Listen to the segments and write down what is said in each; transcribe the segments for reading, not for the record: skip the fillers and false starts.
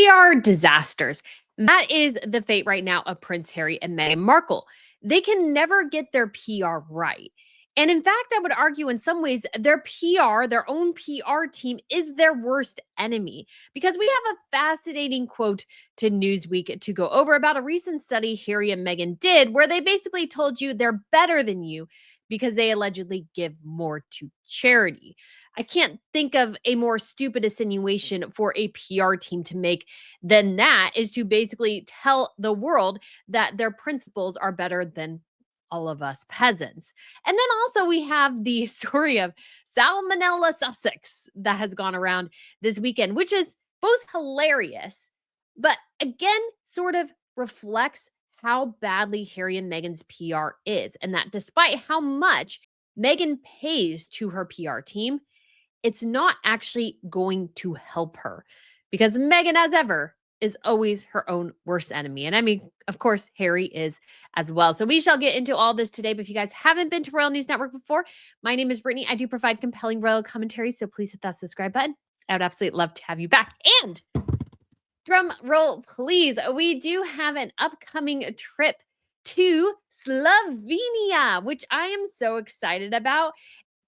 PR disasters. That is the fate right now of Prince Harry and Meghan Markle. They can never get their PR right. And in fact, I would argue in some ways their PR, their own PR team, is their worst enemy. Because we have a fascinating quote to Newsweek to go over about a recent study Harry and Meghan did, where they basically told you they're better than you because they allegedly give more to charity. I can't think of a more stupid insinuation for a PR team to make than that, is to basically tell the world that their principles are better than all of us peasants. And then also we have the story of Salmonella Sussex that has gone around this weekend, which is both hilarious, but again, sort of reflects how badly Harry and Meghan's PR is. And that despite how much Meghan pays to her PR team, it's not actually going to help her because Meghan, as ever, is always her own worst enemy. And I mean, of course, Harry is as well. So we shall get into all this today. But if you guys haven't been to Royal News Network before, my name is Brittany. I do provide compelling royal commentary. So please hit that subscribe button. I would absolutely love to have you back. And drum roll, please. We do have an upcoming trip to Slovenia, which I am so excited about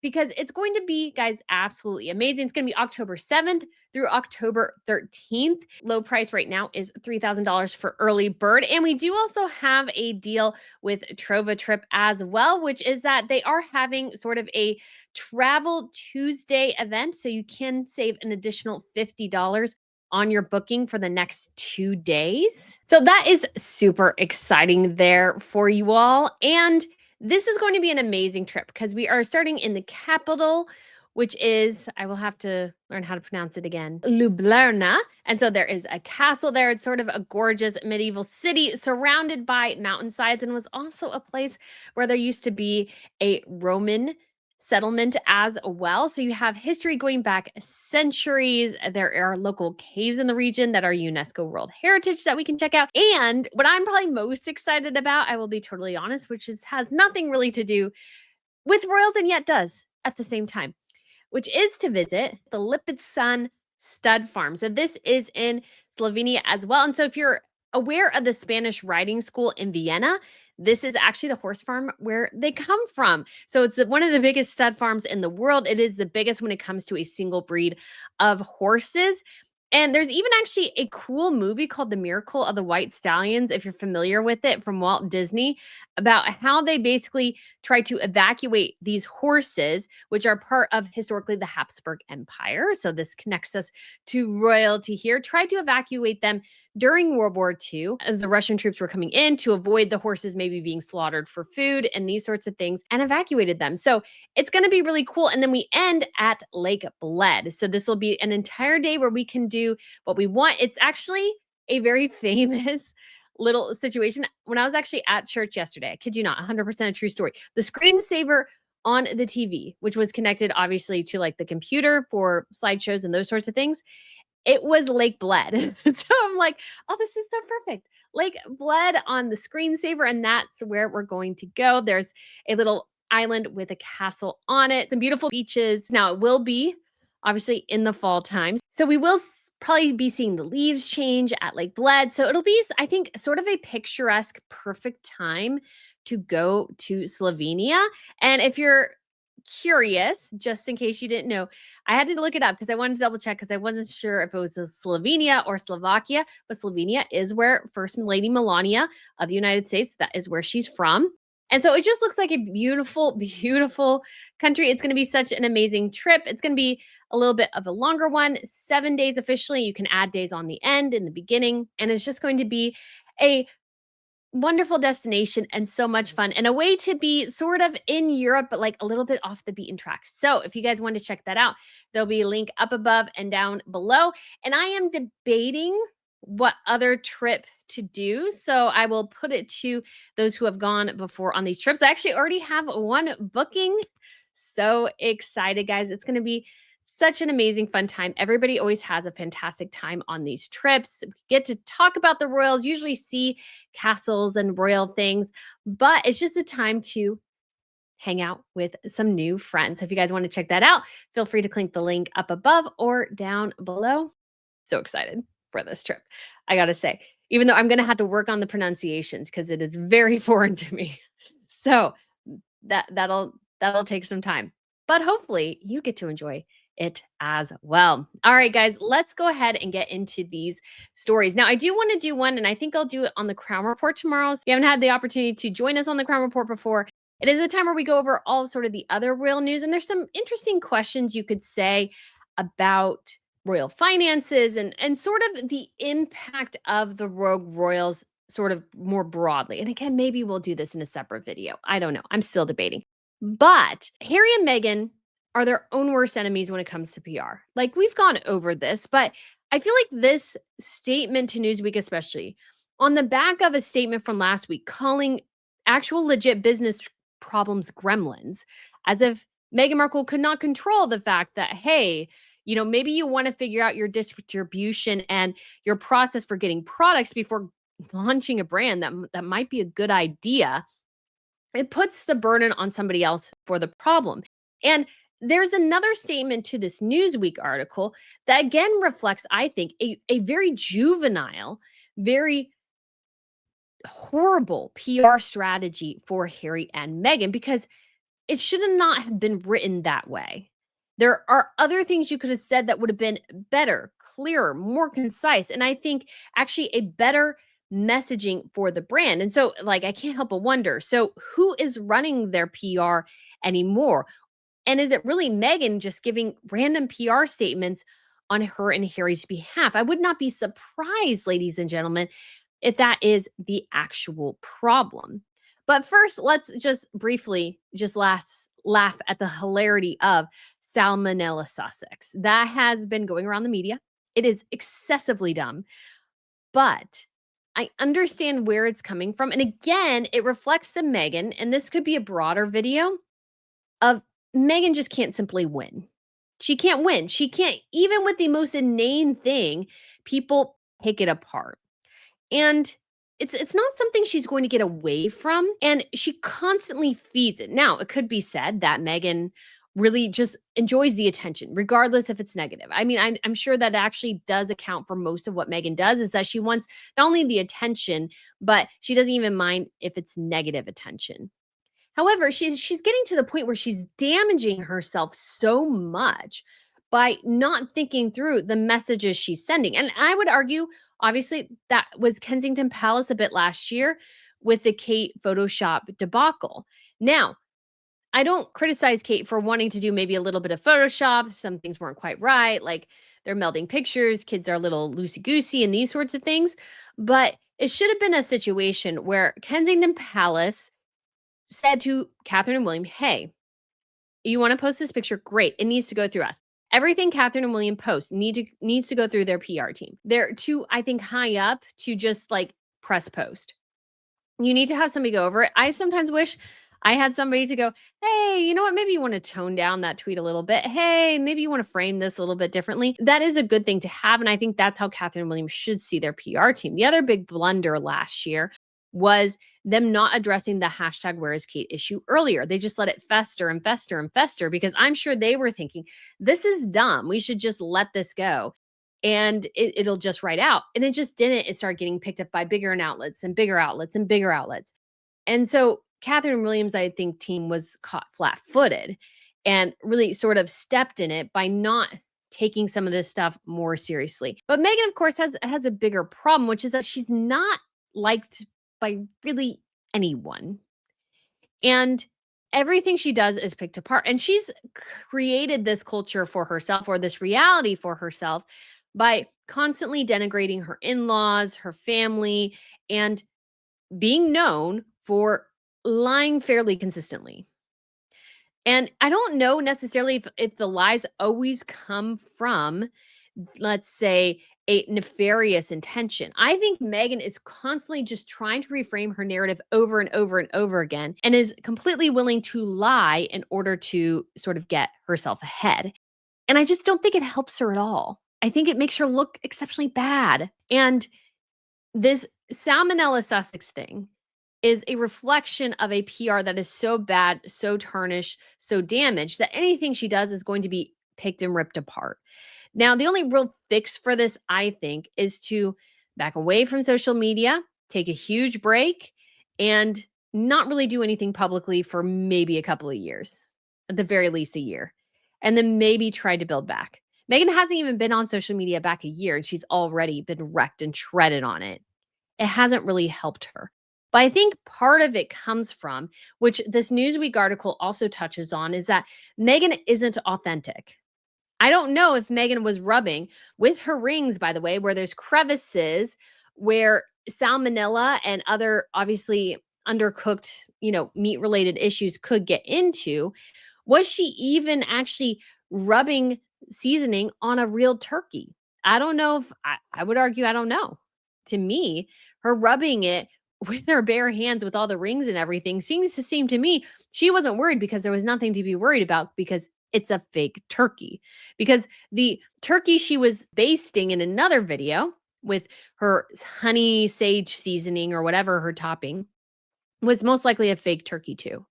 because it's going to be, guys, absolutely amazing. It's going to be October 7th through October 13th. Low price right now is $3,000 for early bird. And we do also have a deal with Trova Trip as well, which is that they are having sort of a Travel Tuesday event. So you can save an additional $50 on your booking for the next 2 days. So that is super exciting there for you all. And this is going to be an amazing trip because we are starting in the capital, which is, I will have to learn how to pronounce it again, Ljubljana. And so there is a castle there. It's sort of a gorgeous medieval city surrounded by mountainsides, and was also a place where there used to be a Roman settlement as well. So you have history going back centuries. There are local caves in the region that are UNESCO World Heritage that we can check out. And what I'm probably most excited about, I will be totally honest, which has nothing really to do with royals and yet does at the same time, which is to visit the Lipitsan stud farm. So this is in Slovenia as well. And so if you're aware of the Spanish riding school in Vienna, this is actually the horse farm where they come from. So it's one of the biggest stud farms in the world. It is the biggest when it comes to a single breed of horses. And there's even actually a cool movie called The Miracle of the White Stallions, if you're familiar with it, from Walt Disney, about how they basically try to evacuate these horses, which are part of historically the Habsburg Empire. So this connects us to royalty here. Tried to evacuate them during World War II as the Russian troops were coming in to avoid the horses maybe being slaughtered for food and these sorts of things, and evacuated them. So it's going to be really cool. And then we end at Lake Bled. So this will be an entire day where we can do what we want. It's actually a very famous little situation. When I was actually at church yesterday, I kid you not, 100% a true story. The screensaver on the TV, which was connected obviously to like the computer for slideshows and those sorts of things, it was Lake Bled. So I'm like, oh, this is so perfect. Lake Bled on the screensaver, and that's where we're going to go. There's a little island with a castle on it, some beautiful beaches. Now, it will be obviously in the fall times. So we will probably be seeing the leaves change at Lake Bled. So it'll be, I think, sort of a picturesque, perfect time to go to Slovenia. And if you're curious, just in case you didn't know, I had to look it up because I wanted to double check because I wasn't sure if it was Slovenia or Slovakia, but Slovenia is where First Lady Melania of the United States, that is where she's from. And so it just looks like a beautiful, beautiful country. It's going to be such an amazing trip. It's going to be a little bit of a longer one, 7 days officially. You can add days on the end, in the beginning, and it's just going to be a wonderful destination and so much fun, and a way to be sort of in Europe, but like a little bit off the beaten track. So if you guys want to check that out, there'll be a link up above and down below. And I am debating what other trip to do. So I will put it to those who have gone before on these trips. I actually already have one booking. So excited, guys. It's going to be such an amazing, fun time. Everybody always has a fantastic time on these trips. We get to talk about the royals, usually see castles and royal things, but it's just a time to hang out with some new friends. So if you guys want to check that out, feel free to click the link up above or down below. So excited. for this trip, I gotta say, even though I'm gonna have to work on the pronunciations because it is very foreign to me. So that'll take some time. But hopefully you get to enjoy it as well. All right, guys, let's go ahead and get into these stories. Now, I do want to do one, and I think I'll do it on the Crown Report tomorrow. So if you haven't had the opportunity to join us on the Crown Report before, it is a time where we go over all sort of the other royal news, and there's some interesting questions you could say about royal finances and sort of the impact of the rogue royals sort of more broadly. And again, maybe we'll do this in a separate video. I don't know. I'm still debating. But Harry and Meghan are their own worst enemies when it comes to PR. Like we've gone over this, but I feel like this statement to Newsweek, especially on the back of a statement from last week calling actual legit business problems gremlins, as if Meghan Markle could not control the fact that, hey, maybe you want to figure out your distribution and your process for getting products before launching a brand that might be a good idea. It puts the burden on somebody else for the problem. And there's another statement to this Newsweek article that again reflects, I think, a very juvenile, very horrible PR strategy for Harry and Meghan because it should have not have been written that way. There are other things you could have said that would have been better, clearer, more concise, and I think actually a better messaging for the brand. And so, like, I can't help but wonder, so who is running their PR anymore? And is it really Meghan just giving random PR statements on her and Harry's behalf? I would not be surprised, ladies and gentlemen, if that is the actual problem. But first, let's just briefly laugh at the hilarity of Salmonella Sussex. That has been going around the media. It is excessively dumb, but I understand where it's coming from. And again, it reflects to Meghan, and this could be a broader video of Meghan just can't simply win. She can't win. She can't, even with the most inane thing, people pick it apart. And it's not something she's going to get away from, and she constantly feeds it. Now, it could be said that Meghan really just enjoys the attention, regardless if it's negative. I mean, I'm sure that actually does account for most of what Meghan does, is that she wants not only the attention, but she doesn't even mind if it's negative attention. However, she's getting to the point where she's damaging herself so much by not thinking through the messages she's sending. And I would argue, obviously, that was Kensington Palace a bit last year with the Kate Photoshop debacle. Now, I don't criticize Kate for wanting to do maybe a little bit of Photoshop. Some things weren't quite right, like they're melding pictures, kids are a little loosey-goosey and these sorts of things. But it should have been a situation where Kensington Palace said to Catherine and William, hey, you want to post this picture? Great. It needs to go through us. Everything Catherine and William post needs to go through their PR team. They're too, I think, high up to just like press post. You need to have somebody go over it. I sometimes wish I had somebody to go, hey, you know what? Maybe you want to tone down that tweet a little bit. Hey, maybe you want to frame this a little bit differently. That is a good thing to have. And I think that's how Catherine and William should see their PR team. The other big blunder last year was them not addressing the hashtag Where is Kate issue earlier. They just let it fester and fester and fester because I'm sure they were thinking, this is dumb. We should just let this go and it'll just write out. And it just didn't. It started getting picked up by bigger outlets and bigger outlets and bigger outlets. And so Catherine Williams, I think, team was caught flat-footed and really sort of stepped in it by not taking some of this stuff more seriously. But Meghan, of course, has a bigger problem, which is that she's not liked by really anyone. And everything she does is picked apart. And she's created this culture for herself, or this reality for herself, by constantly denigrating her in-laws, her family, and being known for lying fairly consistently. And I don't know necessarily if the lies always come from, let's say, a nefarious intention. I think Meghan is constantly just trying to reframe her narrative over and over and over again, and is completely willing to lie in order to sort of get herself ahead. And I just don't think it helps her at all. I think it makes her look exceptionally bad. And this Salmonella Sussex thing is a reflection of a PR that is so bad, so tarnished, so damaged that anything she does is going to be picked and ripped apart. Now, the only real fix for this, I think, is to back away from social media, take a huge break, and not really do anything publicly for maybe a couple of years, at the very least a year, and then maybe try to build back. Meghan hasn't even been on social media back a year, and she's already been wrecked and shredded on it. It hasn't really helped her. But I think part of it comes from, which this Newsweek article also touches on, is that Meghan isn't authentic. I don't know if Meghan was rubbing with her rings, by the way, where there's crevices, where salmonella and other obviously undercooked, meat related issues could get into. Was she even actually rubbing seasoning on a real turkey? I don't know if I would argue, I don't know. To me, her rubbing it with her bare hands with all the rings and everything seem to me she wasn't worried because there was nothing to be worried about because it's a fake turkey. Because the turkey she was basting in another video with her honey sage seasoning or whatever her topping was most likely a fake turkey too.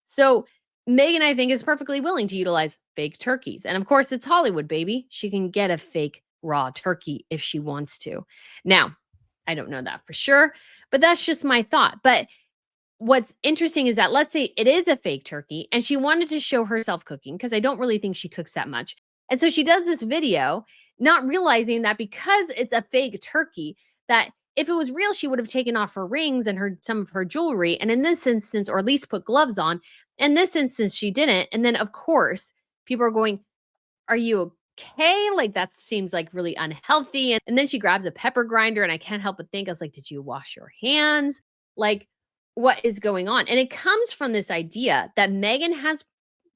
So Megan, I think, is perfectly willing to utilize fake turkeys. And of course, it's Hollywood, baby. She can get a fake raw turkey if she wants to. Now, I don't know that for sure, but that's just my thought. But what's interesting is that let's say it is a fake turkey and she wanted to show herself cooking because I don't really think she cooks that much. And so she does this video, not realizing that because it's a fake turkey, that if it was real, she would have taken off her rings and some of her jewelry. And in this instance, or at least put gloves on. In this instance, she didn't. And then, of course, people are going, are you okay? Like, that seems like really unhealthy. And then she grabs a pepper grinder, and I can't help but think, I was like, did you wash your hands? Like, what is going on? And it comes from this idea that Meghan has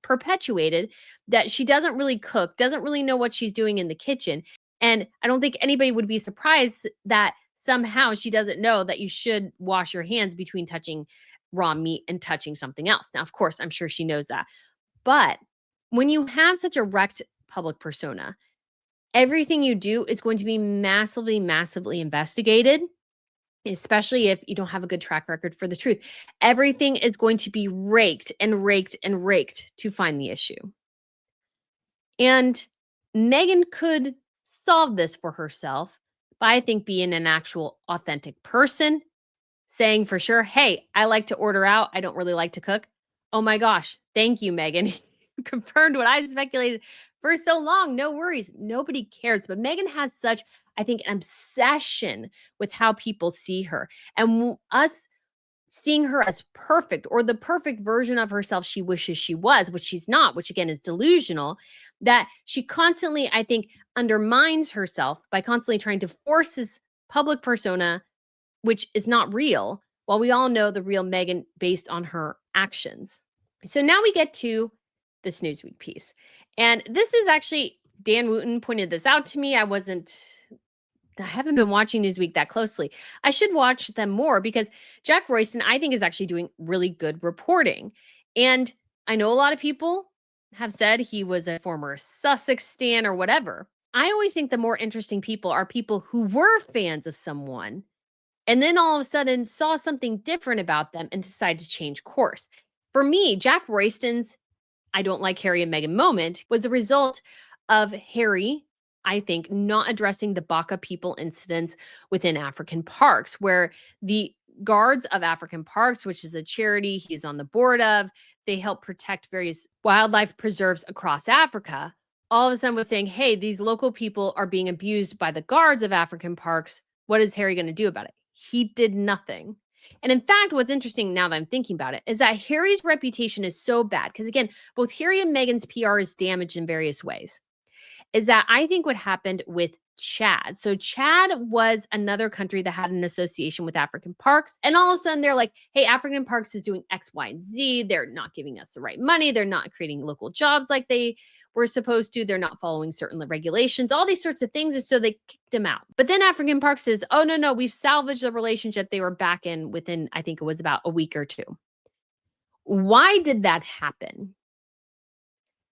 perpetuated that she doesn't really cook, doesn't really know what she's doing in the kitchen. And I don't think anybody would be surprised that somehow she doesn't know that you should wash your hands between touching raw meat and touching something else. Now, of course, I'm sure she knows that. But when you have such a wrecked public persona, everything you do is going to be massively, massively investigated, especially if you don't have a good track record for the truth. Everything is going to be raked and raked and raked to find the issue. And Meghan could solve this for herself by, I think, being an actual authentic person, saying for sure, hey, I like to order out. I don't really like to cook. Oh my gosh. Thank you, Meghan. You confirmed what I speculated for so long. No worries. Nobody cares. But Meghan has such, I think, an obsession with how people see her. And us seeing her as perfect or the perfect version of herself she wishes she was, which she's not, which again is delusional, that she constantly, I think, undermines herself by constantly trying to force this public persona, which is not real, while we all know the real Meghan based on her actions. So now we get to this Newsweek piece. And this is actually, Dan Wooten pointed this out to me. I haven't been watching Newsweek that closely. I should watch them more because Jack Royston, I think, is actually doing really good reporting. And I know a lot of people have said he was a former Sussex stan or whatever. I always think the more interesting people are people who were fans of someone and then all of a sudden saw something different about them and decided to change course. For me, Jack Royston's I don't like Harry and Meghan moment was a result of Harry, I think, not addressing the Baka people incidents within African parks, where the guards of African parks, which is a charity he's on the board of, they help protect various wildlife preserves across Africa. All of a sudden was saying, hey, these local people are being abused by the guards of African parks. What is Harry going to do about it? He did nothing. And in fact, what's interesting now that I'm thinking about it is that Harry's reputation is so bad because, again, both Harry and Meghan's PR is damaged in various ways. Is that I think what happened with Chad. So Chad was another country that had an association with African parks. And all of a sudden they're like, hey, African parks is doing X, Y, and Z. They're not giving us the right money. They're not creating local jobs like they were supposed to. They're not following certain regulations, all these sorts of things. And so they kicked him out. But then African Park says, oh, no, we've salvaged the relationship they were back in within, I think it was about a week or two. Why did that happen?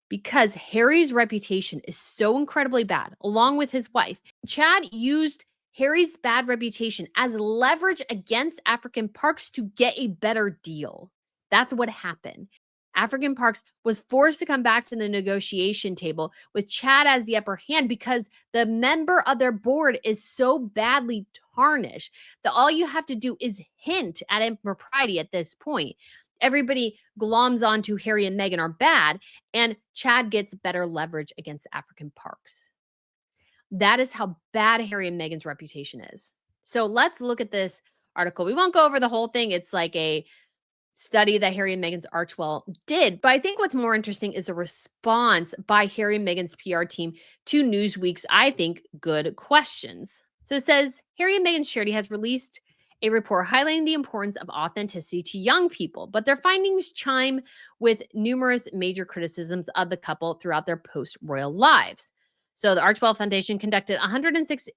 Because Harry's reputation is so incredibly bad, along with his wife. Chad used Harry's bad reputation as leverage against African parks to get a better deal. That's what happened. African Parks was forced to come back to the negotiation table with Chad as the upper hand because the member of their board is so badly tarnished that all you have to do is hint at impropriety at this point. Everybody gloms onto Harry and Meghan are bad, and Chad gets better leverage against African Parks. That is how bad Harry and Meghan's reputation is. So let's look at this article. We won't go over the whole thing. It's like a study that Harry and Meghan's Archwell did. But I think what's more interesting is a response by Harry and Meghan's PR team to Newsweek's, I think, good questions. So it says, Harry and Meghan's charity has released a report highlighting the importance of authenticity to young people, but their findings chime with numerous major criticisms of the couple throughout their post-royal lives. So the Archwell Foundation conducted 106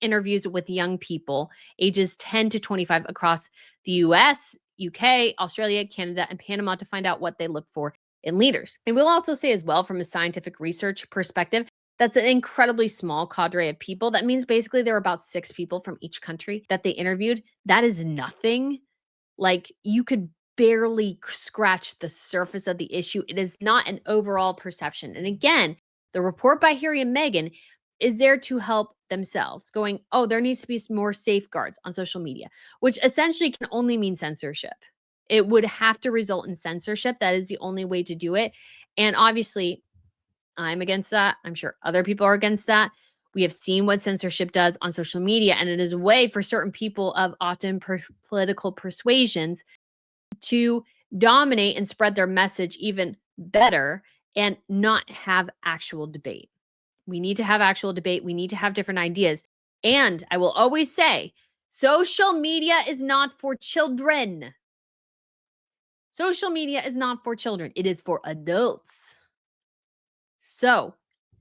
interviews with young people ages 10 to 25 across the US, UK, Australia, Canada, and Panama to find out what they look for in leaders. And we'll also say as well, from a scientific research perspective, that's an incredibly small cadre of people. That means basically there were about 6 people from each country that they interviewed. That is nothing. Like, you could barely scratch the surface of the issue. It is not an overall perception. And again, the report by Harry and Meghan is there to help themselves, going, oh, there needs to be more safeguards on social media, which essentially can only mean censorship. It would have to result in censorship. That is the only way to do it. And obviously, I'm against that. I'm sure other people are against that. We have seen what censorship does on social media, and it is a way for certain people of often political persuasions to dominate and spread their message even better and not have actual debate. We need to have actual debate. We need to have different ideas. And I will always say, social media is not for children. Social media is not for children. It is for adults. So,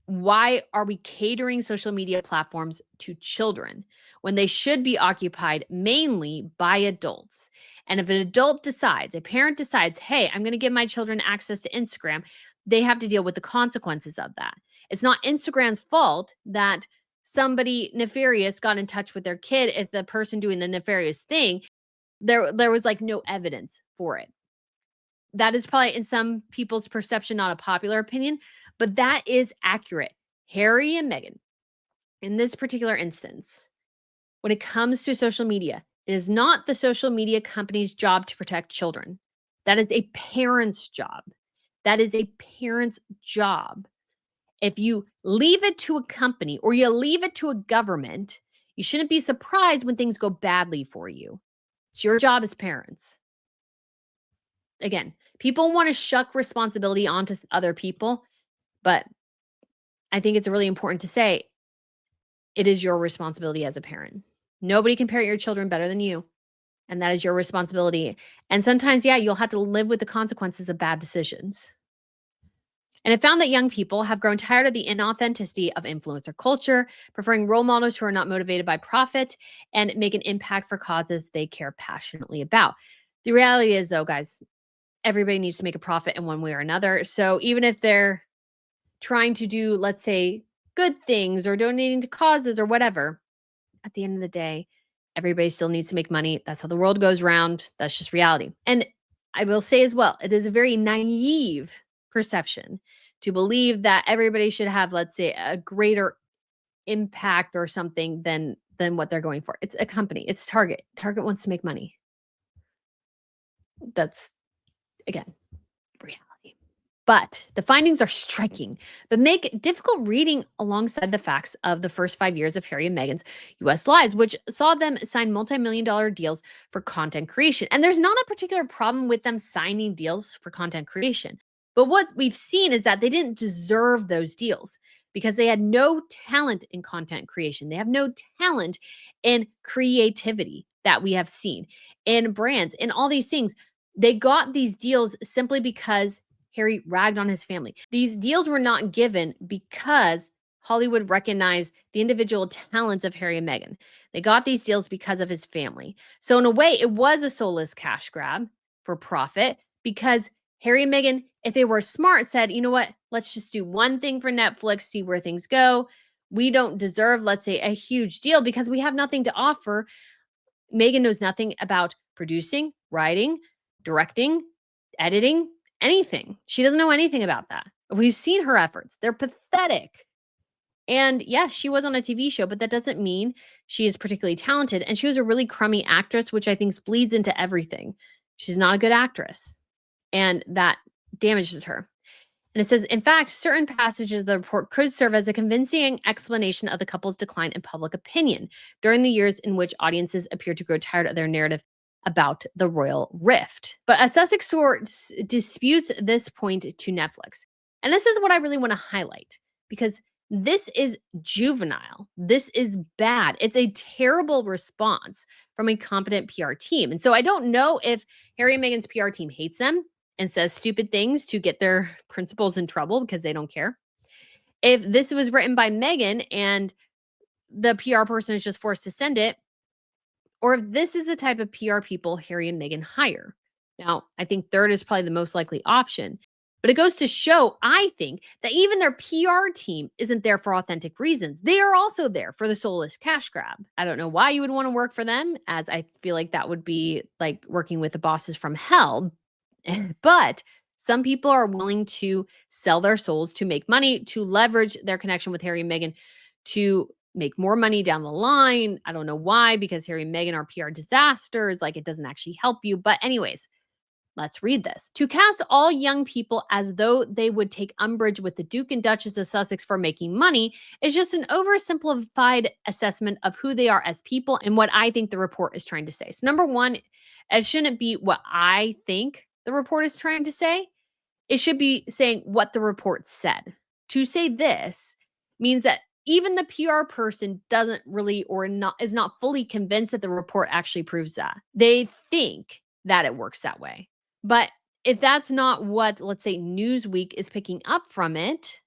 why are we catering social media platforms to children when they should be occupied mainly by adults? And if an adult decides, a parent decides, hey, I'm going to give my children access to Instagram, they have to deal with the consequences of that. It's not Instagram's fault that somebody nefarious got in touch with their kid if the person doing the nefarious thing, there was like no evidence for it. That is probably in some people's perception not a popular opinion, but that is accurate. Harry and Meghan, in this particular instance, when it comes to social media, it is not the social media company's job to protect children. That is a parent's job. That is a parent's job. If you leave it to a company or you leave it to a government, you shouldn't be surprised when things go badly for you. It's your job as parents. Again, people want to shuck responsibility onto other people, but I think it's really important to say it is your responsibility as a parent. Nobody can parent your children better than you, and that is your responsibility. And sometimes, yeah, you'll have to live with the consequences of bad decisions. And it found that young people have grown tired of the inauthenticity of influencer culture, preferring role models who are not motivated by profit and make an impact for causes they care passionately about. The reality is, though, guys, everybody needs to make a profit in one way or another. So even if they're trying to do, let's say, good things or donating to causes or whatever, at the end of the day, everybody still needs to make money. That's how the world goes round. That's just reality. And I will say as well, it is a very naive perception to believe that everybody should have, let's say, a greater impact or something than what they're going for. It's a company. It's Target. Target wants to make money. That's, again, reality. But the findings are striking, but make difficult reading alongside the facts of the first 5 years of Harry and Meghan's US lives, which saw them sign multi-million-dollar deals for content creation. And there's not a particular problem with them signing deals for content creation. But what we've seen is that they didn't deserve those deals because they had no talent in content creation. They have no talent in creativity that we have seen in brands, in all these things. They got these deals simply because Harry ragged on his family. These deals were not given because Hollywood recognized the individual talents of Harry and Meghan. They got these deals because of his family. So in a way, it was a soulless cash grab for profit because Harry and Meghan, if they were smart, said, you know what, let's just do one thing for Netflix, see where things go. We don't deserve, let's say, a huge deal because we have nothing to offer. Meghan knows nothing about producing, writing, directing, editing, anything. She doesn't know anything about that. We've seen her efforts. They're pathetic. And yes, she was on a TV show, but that doesn't mean she is particularly talented. And she was a really crummy actress, which I think bleeds into everything. She's not a good actress. And that damages her. And it says, in fact, certain passages of the report could serve as a convincing explanation of the couple's decline in public opinion during the years in which audiences appeared to grow tired of their narrative about the royal rift. But a Sussex source disputes this point to Netflix. And this is what I really want to highlight because this is juvenile. This is bad. It's a terrible response from a competent PR team. And so I don't know if Harry and Meghan's PR team hates them and says stupid things to get their principals in trouble because they don't care. If this was written by Meghan and the PR person is just forced to send it, or if this is the type of PR people Harry and Meghan hire. Now, I think third is probably the most likely option. But it goes to show, I think, that even their PR team isn't there for authentic reasons. They are also there for the soulless cash grab. I don't know why you would want to work for them, as I feel like that would be like working with the bosses from hell. But some people are willing to sell their souls to make money, to leverage their connection with Harry and Meghan, to make more money down the line. I don't know why, because Harry and Meghan are PR disasters. Like it doesn't actually help you. But, anyways, let's read this. To cast all young people as though they would take umbrage with the Duke and Duchess of Sussex for making money is just an oversimplified assessment of who they are as people and what I think the report is trying to say. So, number one, it shouldn't be what I think the report is trying to say. It should be saying what the report said. To say this means that even the PR person doesn't really or not is not fully convinced that the report actually proves that. They think that it works that way. But if that's not what, let's say, Newsweek is picking up from it,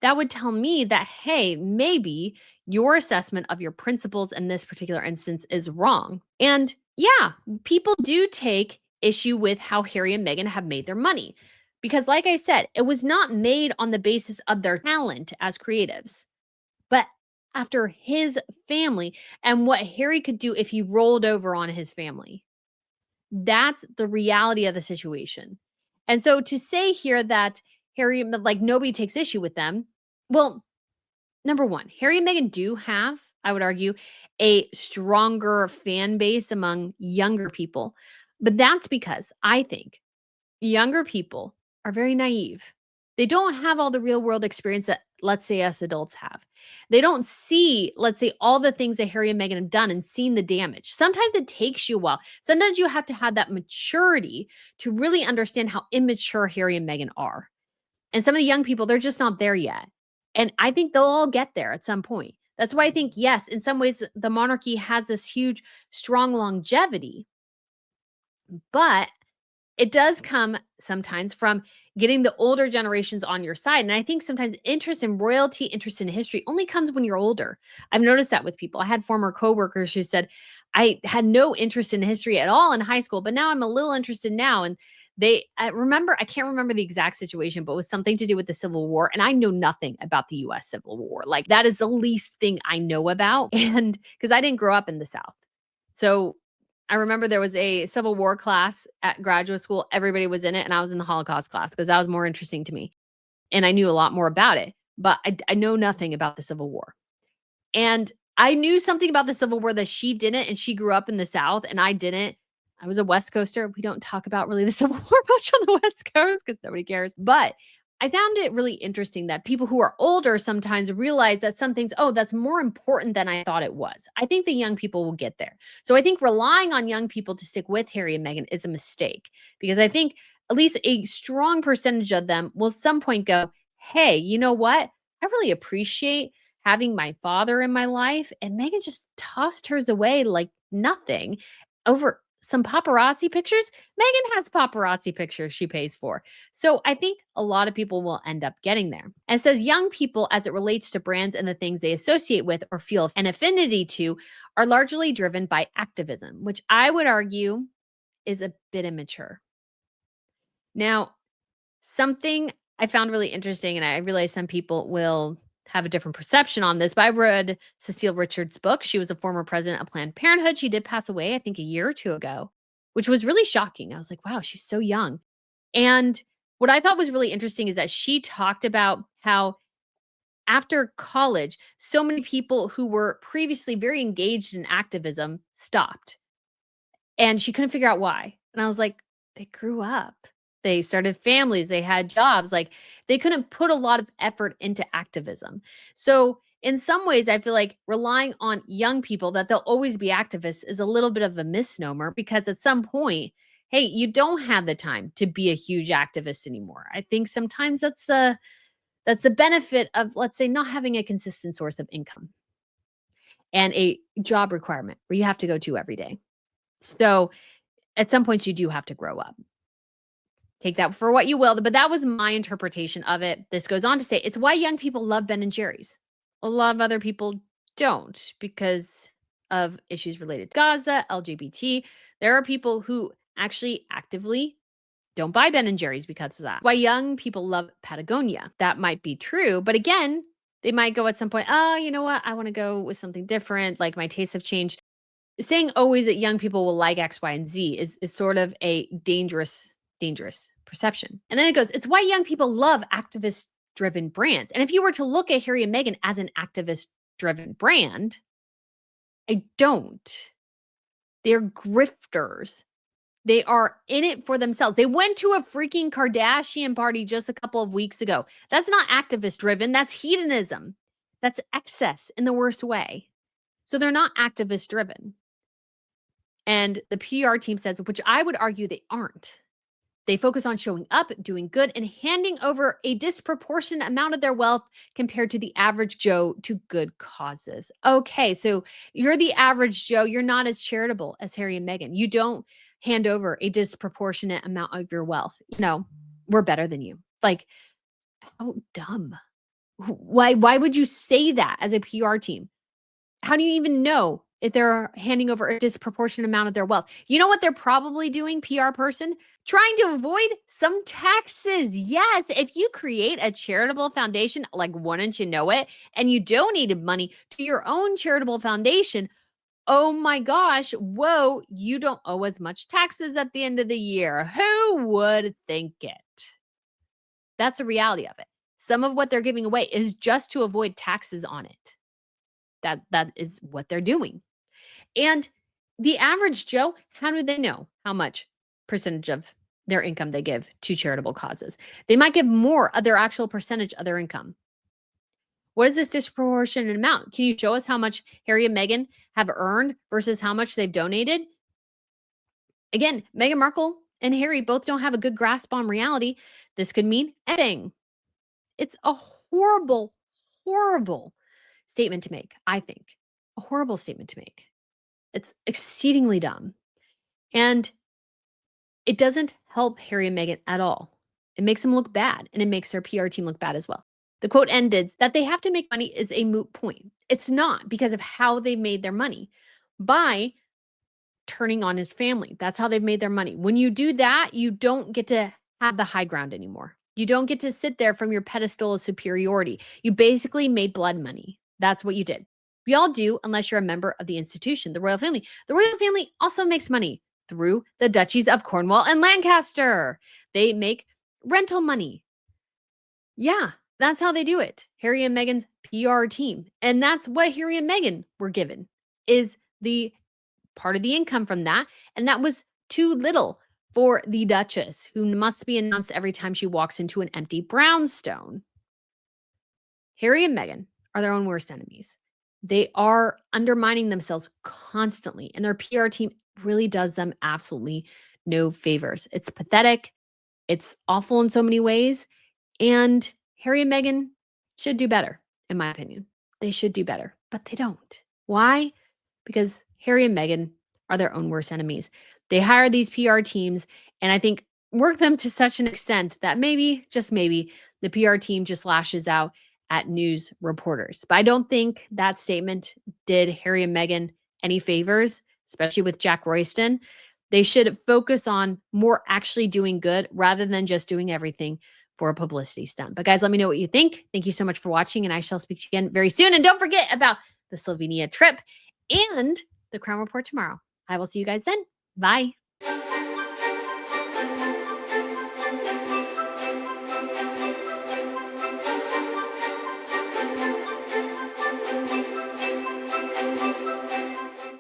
that would tell me that, hey, maybe your assessment of your principles in this particular instance is wrong. And yeah, people do take issue with how Harry and Meghan have made their money. Because, like I said, it was not made on the basis of their talent as creatives, but after his family and what Harry could do if he rolled over on his family. That's the reality of the situation. And so to say here that Harry, like nobody takes issue with them, well, number one, Harry and Meghan do have, I would argue, a stronger fan base among younger people. But that's because I think younger people are very naive. They don't have all the real world experience that, let's say, us adults have. They don't see, let's say, all the things that Harry and Meghan have done and seen the damage. Sometimes it takes you a while. Sometimes you have to have that maturity to really understand how immature Harry and Meghan are. And some of the young people, they're just not there yet. And I think they'll all get there at some point. That's why I think, yes, in some ways, the monarchy has this huge, strong longevity. But it does come sometimes from getting the older generations on your side. And I think sometimes interest in royalty, interest in history only comes when you're older. I've noticed that with people. I had former coworkers who said, I had no interest in history at all in high school, but now I'm a little interested now. And I can't remember the exact situation, but it was something to do with the Civil War. And I know nothing about the US Civil War. Like that is the least thing I know about. And because I didn't grow up in the South. So I remember there was a Civil War class at graduate school. Everybody was in it, and I was in the Holocaust class because that was more interesting to me. And I knew a lot more about it, but I know nothing about the Civil War. And I knew something about the Civil War that she didn't, and she grew up in the South, and I didn't. I was a West Coaster. We don't talk about really the Civil War much on the West Coast because nobody cares. But I found it really interesting that people who are older sometimes realize that some things, oh, that's more important than I thought it was. I think the young people will get there. So I think relying on young people to stick with Harry and Meghan is a mistake because I think at least a strong percentage of them will at some point go, hey, you know what? I really appreciate having my father in my life. And Meghan just tossed hers away like nothing over some paparazzi pictures. Meghan has paparazzi pictures she pays for. So I think a lot of people will end up getting there. And it says young people, as it relates to brands and the things they associate with or feel an affinity to, are largely driven by activism, which I would argue is a bit immature. Now, something I found really interesting, and I realize some people will have a different perception on this, but I read Cecile Richards' book. She was a former president of Planned Parenthood. She did pass away, I think, a year or two ago, which was really shocking. I was like, wow, she's so young. And What I thought was really interesting is that she talked about how after college, so many people who were previously very engaged in activism stopped. And she couldn't figure out why. And I was like, they grew up. They started families, they had jobs. Like they couldn't put a lot of effort into activism. So, in some ways, I feel like relying on young people that they'll always be activists is a little bit of a misnomer because at some point, hey, you don't have the time to be a huge activist anymore. I think sometimes that's the benefit of, let's say, not having a consistent source of income and a job requirement where you have to go to every day. So, at some points, you do have to grow up. Take that for what you will, but that was my interpretation of it. This goes on to say it's why young people love Ben and Jerry's. A lot of other people don't because of issues related to Gaza, LGBT. There are people who actually actively don't buy Ben and Jerry's because of that. Why young people love Patagonia. That might be true, but again, they might go at some point, oh, you know what? I want to go with something different. Like my tastes have changed. Saying always that young people will like X, Y, and Z is sort of a dangerous perception. And then it goes, it's why young people love activist driven brands. And if you were to look at Harry and Meghan as an activist driven brand, I don't. They're grifters. They are in it for themselves. They went to a freaking Kardashian party just a couple of weeks ago. That's not activist driven. That's hedonism. That's excess in the worst way. So they're not activist driven. And the PR team says, which I would argue they aren't. They focus on showing up, doing good, and handing over a disproportionate amount of their wealth compared to the average Joe to good causes. Okay, so you're the average Joe. You're not as charitable as Harry and Meghan. You don't hand over a disproportionate amount of your wealth. We're better than you. Like, how dumb. Why would you say that as a PR team? How do you even know if they're handing over a disproportionate amount of their wealth? You know what they're probably doing, PR person? Trying to avoid some taxes. Yes, if you create a charitable foundation, like wouldn't you know it, and you donated money to your own charitable foundation, oh my gosh, whoa, you don't owe as much taxes at the end of the year. Who would think it? That's the reality of it. Some of what they're giving away is just to avoid taxes on it. That is what they're doing. And the average Joe, how do they know how much percentage of their income they give to charitable causes? They might give more of their actual percentage of their income. What is this disproportionate amount? Can you show us how much Harry and Meghan have earned versus how much they've donated? Again, Meghan Markle and Harry both don't have a good grasp on reality. This could mean anything. It's a horrible, horrible statement to make, I think. A horrible statement to make. It's exceedingly dumb. And it doesn't help Harry and Meghan at all. It makes them look bad, and it makes their PR team look bad as well. The quote ended that they have to make money is a moot point. It's not because of how they made their money by turning on his family. That's how they've made their money. When you do that, you don't get to have the high ground anymore. You don't get to sit there from your pedestal of superiority. You basically made blood money. That's what you did. We all do, unless you're a member of the institution, the royal family. The royal family also makes money through the duchies of Cornwall and Lancaster. They make rental money. Yeah, that's how they do it. Harry and Meghan's PR team. And that's what Harry and Meghan were given, is the part of the income from that. And that was too little for the Duchess, who must be announced every time she walks into an empty brownstone. Harry and Meghan are their own worst enemies. They are undermining themselves constantly, and their PR team really does them absolutely no favors. It's pathetic. It's awful in so many ways. And Harry and Meghan should do better, in my opinion. They should do better, but they don't. Why? Because Harry and Meghan are their own worst enemies. They hire these PR teams and I think work them to such an extent that maybe, just maybe, the PR team just lashes out at news reporters. But I don't think that statement did Harry and Meghan any favors, especially with Jack Royston. They should focus on more actually doing good rather than just doing everything for a publicity stunt. But guys, let me know what you think. Thank you so much for watching, and I shall speak to you again very soon. And don't forget about the Slovenia trip and the Crown Report tomorrow. I will see you guys then. Bye.